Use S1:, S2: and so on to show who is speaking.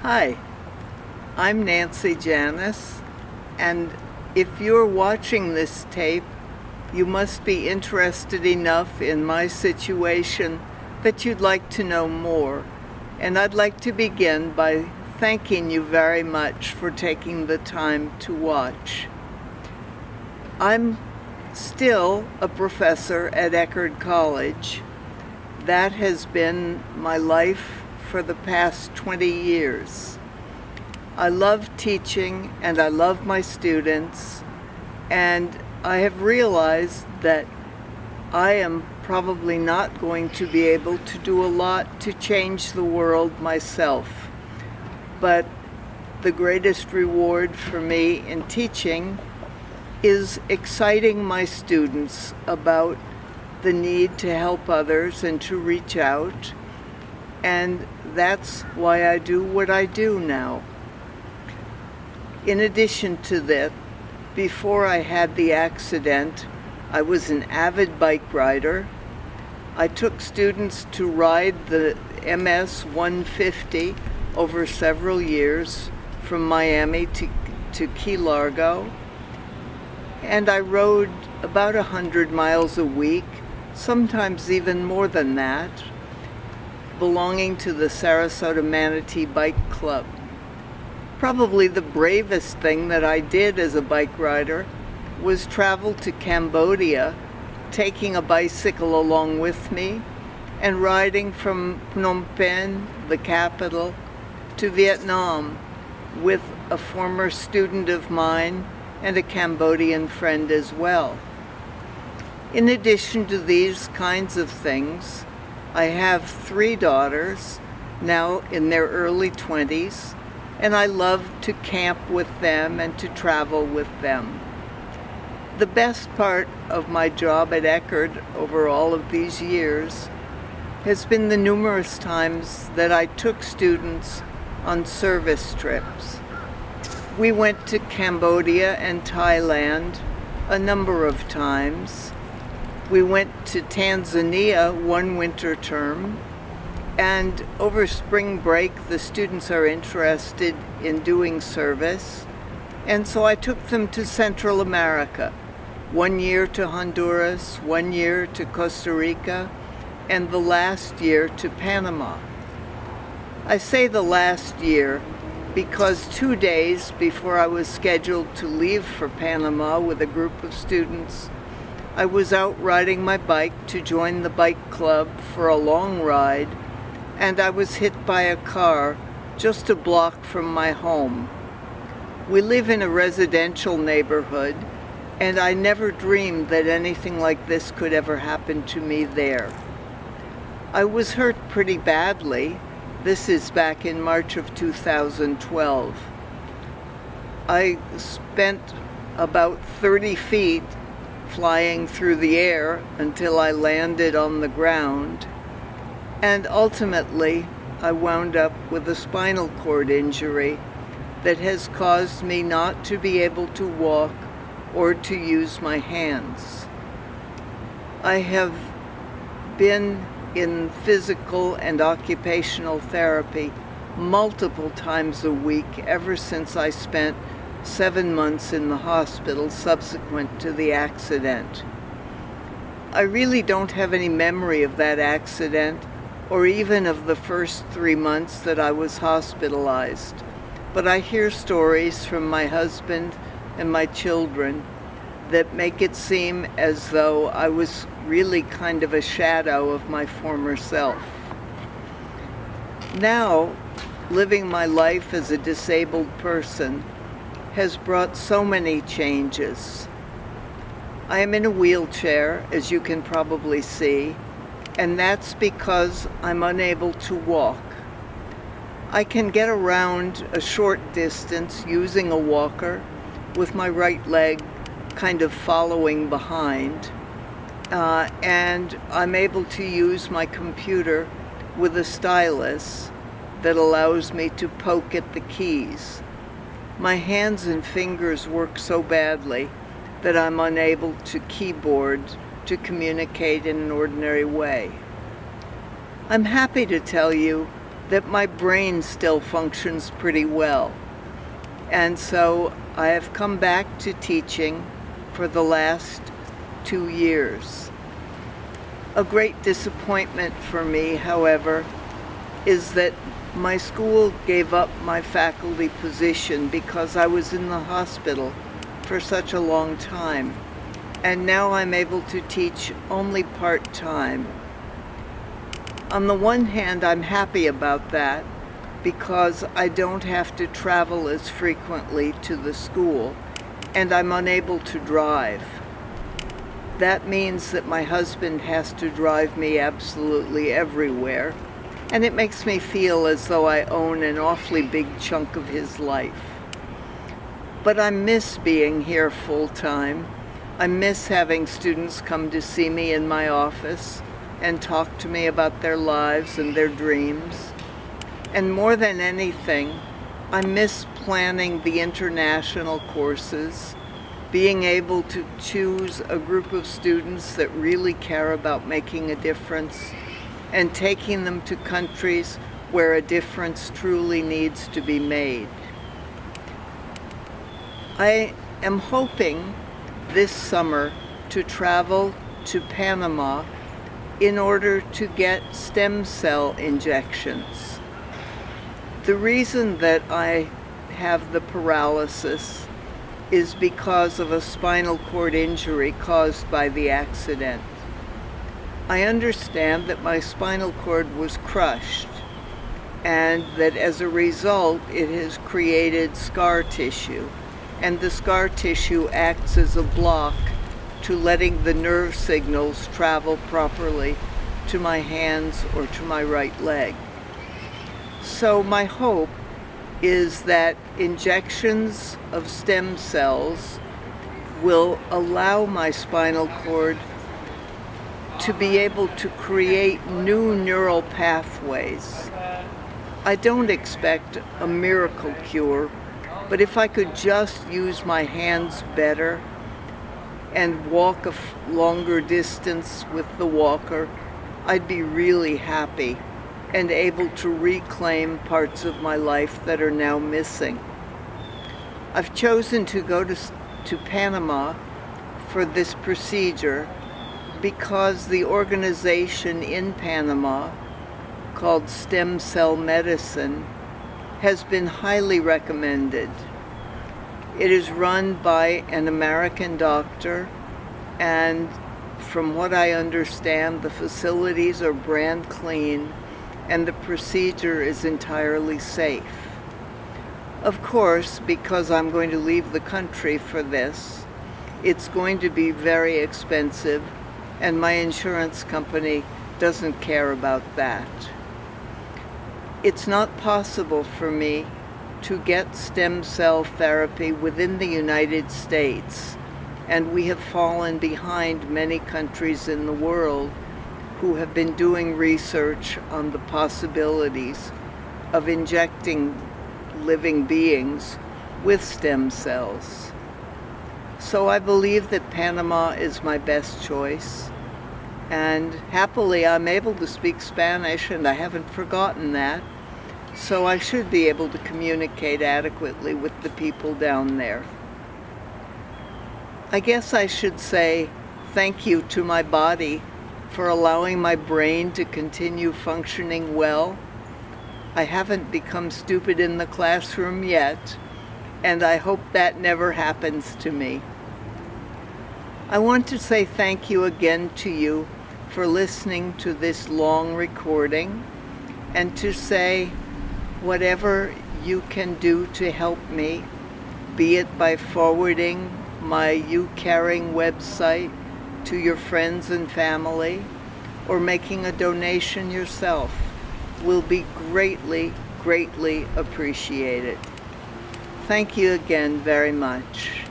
S1: Hi, I'm Nancy Janis, and if you're watching this tape, you must be interested enough in my situation that you'd like to know more. And I'd like to begin by thanking you very much for taking the time to watch. I'm still a professor at Eckerd College. That has been my life for the past 20 years. I love teaching and I love my students, and I have realized that I am probably not going to be able to do a lot to change the world myself. But the greatest reward for me in teaching is exciting my students about the need to help others and to reach out. And that's why I do what I do now. In addition to that, before I had the accident, I was an avid bike rider. I took students to ride the MS 150 over several years from Miami to Key Largo. And I rode about 100 miles a week, sometimes even more than that, belonging to the Sarasota Manatee Bike Club. Probably the bravest thing that I did as a bike rider was travel to Cambodia, taking a bicycle along with me and riding from Phnom Penh, the capital, to Vietnam with a former student of mine and a Cambodian friend as well. In addition to these kinds of things, I have 3 daughters, now in their early 20s, and I love to camp with them and to travel with them. The best part of my job at Eckerd over all of these years has been the numerous times that I took students on service trips. We went to Cambodia and Thailand a number of times. We went to Tanzania one winter term, and over spring break the students are interested in doing service, and so I took them to Central America, 1 year to Honduras, 1 year to Costa Rica, and the last year to Panama. I say the last year because 2 days before I was scheduled to leave for Panama with a group of students, I was out riding my bike to join the bike club for a long ride, and I was hit by a car just a block from my home. We live in a residential neighborhood, and I never dreamed that anything like this could ever happen to me there. I was hurt pretty badly. This is back in March of 2012. I spent about 30 feet flying through the air until I landed on the ground, and ultimately I wound up with a spinal cord injury that has caused me not to be able to walk or to use my hands. I have been in physical and occupational therapy multiple times a week ever since I spent 7 months in the hospital subsequent to the accident. I really don't have any memory of that accident or even of the first 3 months that I was hospitalized, but I hear stories from my husband and my children that make it seem as though I was really kind of a shadow of my former self. Now, living my life as a disabled person has brought so many changes. I am in a wheelchair, as you can probably see, and that's because I'm unable to walk. I can get around a short distance using a walker with my right leg kind of following behind, and I'm able to use my computer with a stylus that allows me to poke at the keys. My hands and fingers work so badly that I'm unable to keyboard to communicate in an ordinary way. I'm happy to tell you that my brain still functions pretty well. And so I have come back to teaching for the last 2 years. A great disappointment for me, however, is that my school gave up my faculty position because I was in the hospital for such a long time. And now I'm able to teach only part-time. On the one hand, I'm happy about that because I don't have to travel as frequently to the school, and I'm unable to drive. That means that my husband has to drive me absolutely everywhere, and it makes me feel as though I own an awfully big chunk of his life. But I miss being here full-time. I miss having students come to see me in my office and talk to me about their lives and their dreams. And more than anything, I miss planning the international courses, being able to choose a group of students that really care about making a difference and taking them to countries where a difference truly needs to be made. I am hoping this summer to travel to Panama in order to get stem cell injections. The reason that I have the paralysis is because of a spinal cord injury caused by the accident. I understand that my spinal cord was crushed and that as a result it has created scar tissue, and the scar tissue acts as a block to letting the nerve signals travel properly to my hands or to my right leg. So my hope is that injections of stem cells will allow my spinal cord to be able to create new neural pathways. I don't expect a miracle cure, but if I could just use my hands better and walk a longer distance with the walker, I'd be really happy and able to reclaim parts of my life that are now missing. I've chosen to go to Panama for this procedure because the organization in Panama, called Stem Cell Medicine, has been highly recommended. It is run by an American doctor, and from what I understand, the facilities are brand clean and the procedure is entirely safe. Of course, because I'm going to leave the country for this, it's going to be very expensive, and my insurance company doesn't care about that. It's not possible for me to get stem cell therapy within the United States, and we have fallen behind many countries in the world who have been doing research on the possibilities of injecting living beings with stem cells. So I believe that Panama is my best choice, and happily I'm able to speak Spanish, and I haven't forgotten that, so I should be able to communicate adequately with the people down there. I guess I should say thank you to my body for allowing my brain to continue functioning well. I haven't become stupid in the classroom yet, and I hope that never happens to me. I want to say thank you again to you for listening to this long recording, and to say whatever you can do to help me, be it by forwarding my You Caring website to your friends and family, or making a donation yourself, will be greatly, greatly appreciated. Thank you again very much.